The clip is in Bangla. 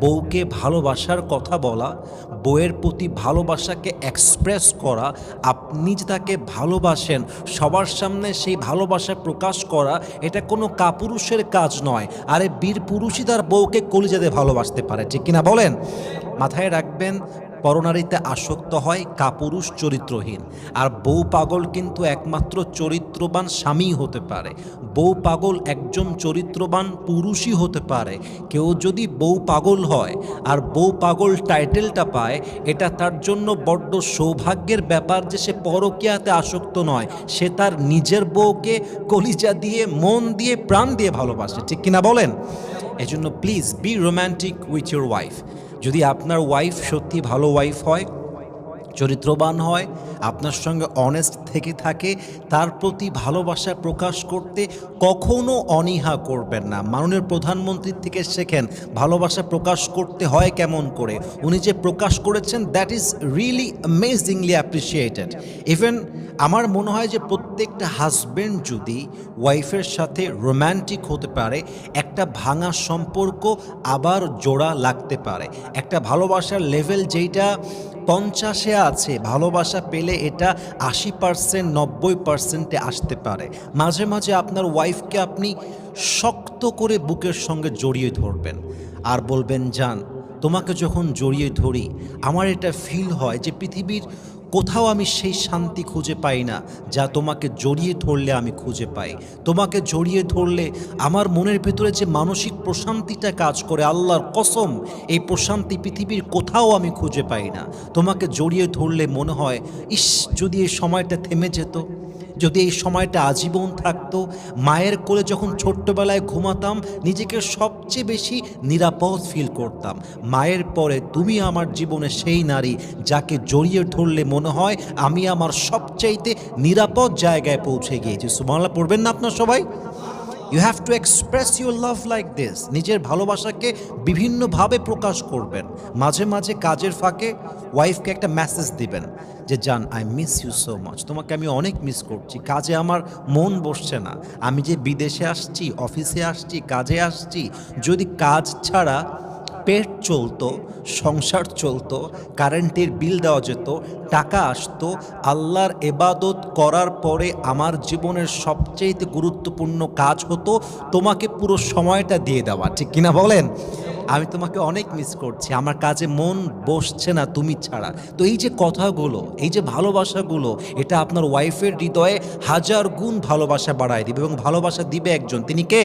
বউকে ভালোবাসার কথা বলা, বউয়ের প্রতি ভালোবাসাকে এক্সপ্রেস করা, আপনি যে তাকে ভালোবাসেন সবার সামনে সেই ভালোবাসা প্রকাশ করা, এটা কোনো কাপুরুষের কাজ নয়। আরে বীর পুরুষই তার বউকে কলিজা দিয়ে ভালোবাসতে পারে, ঠিক কিনা বলেন? মাথায় রাখবেন, পরনারীতে আসক্ত হয় কাপুরুষ চরিত্রহীন, আর বউ পাগল কিন্তু একমাত্র চরিত্রবান স্বামী হতে পারে। বউ পাগল একজন চরিত্রবান পুরুষই হতে পারে। কেউ যদি বউ পাগল হয় আর বউ পাগল টাইটেলটা পায়, এটা তার জন্য বড্ড সৌভাগ্যের ব্যাপার যে সে পরকীয়াতে আসক্ত নয়, সে তার নিজের বউকে কলিজা দিয়ে, মন দিয়ে, প্রাণ দিয়ে ভালোবাসে, ঠিক কিনা বলেন? এজন্য please be romantic with your wife. যদি আপনার ওয়াইফ সত্যি ভালো ওয়াইফ হয়, চরিত্রবান হয়, আপনার সঙ্গে অনেস্ট থেকে থাকে, তার প্রতি ভালোবাসা প্রকাশ করতে কখনো অনীহা করবেন না। মাননীয় প্রধানমন্ত্রীর থেকে শেখেন ভালোবাসা প্রকাশ করতে হয় কেমন করে। উনি যে প্রকাশ করেছেন, that is really amazingly appreciated. Even আমার মনে হয় যে প্রত্যেকটা হাজব্যান্ড যদি ওয়াইফের সাথে রোম্যান্টিক হতে পারে, একটা ভাঙা সম্পর্ক আবার জোড়া লাগতে পারে। একটা ভালোবাসার লেভেল যেইটা 50-এ আছে, ভালোবাসা পেলে এটা 80%, 90%-এ আসতে পারে। মাঝে মাঝে আপনার ওয়াইফকে আপনি শক্ত করে বুকের সঙ্গে জড়িয়ে ধরবেন আর বলবেন, জান, তোমাকে যখন জড়িয়ে ধরি আমার এটা ফিল হয় যে পৃথিবীর কোথাও আমি সেই শান্তি খুঁজে পাই না যা তোমাকে জড়িয়ে ধরলে আমি খুঁজে পাই। তোমাকে জড়িয়ে ধরলে আমার মনের ভিতরে যে মানসিক প্রশান্তিটা কাজ করে, আল্লাহর কসম, এই প্রশান্তি পৃথিবীর কোথাও আমি খুঁজে পাই না। তোমাকে জড়িয়ে ধরলে মনে হয়, ইস, যদি এই সময়টা থেমে যেত, যদি এই সময়টা আজীবন থাকতো। মায়ের কোলে যখন ছোট্টবেলায় ঘুমাতাম, নিজেকে সবচেয়ে বেশি নিরাপদ ফিল করতাম। মায়ের পরে তুমি আমার জীবনে সেই নারী যাকে জড়িয়ে ধরলে মনে হয় আমি আমার সবচাইতে নিরাপদ জায়গায় পৌঁছে গিয়েছি। সুবহানাল্লাহ পড়বেন না আপনার সবাই? You have to express your love like this. নিজের ভালোবাসাকে বিভিন্নভাবে প্রকাশ করবেন। মাঝে মাঝে কাজের ফাঁকে ওয়াইফকে একটা মেসেজ দিবেন যে, জান, I miss you so much, তোমাকে আমি অনেক মিস করছি, কাজে আমার মন বসছে না। আমি যে বিদেশে আসছি, অফিসে আসছি, কাজে আসছি, যদি কাজ ছাড়া পেট চলতো, সংসার চলতো, কারেন্টের বিল দেওয়া যেত, টাকা আসতো, আল্লাহর এবাদত করার পরে আমার জীবনের সবচেয়ে গুরুত্বপূর্ণ কাজ হতো তোমাকে পুরো সময়টা দিয়ে দেওয়া, ঠিক কিনা বলেন? আমি তোমাকে অনেক মিস করছি, আমার কাজে মন বসছে না তুমি ছাড়া। তো এই যে কথাগুলো, এই যে ভালোবাসাগুলো, এটা আপনার ওয়াইফের হৃদয়ে হাজার গুণ ভালোবাসা বাড়ায় দিবে, এবং ভালোবাসা দিবে একজন, তিনি কে?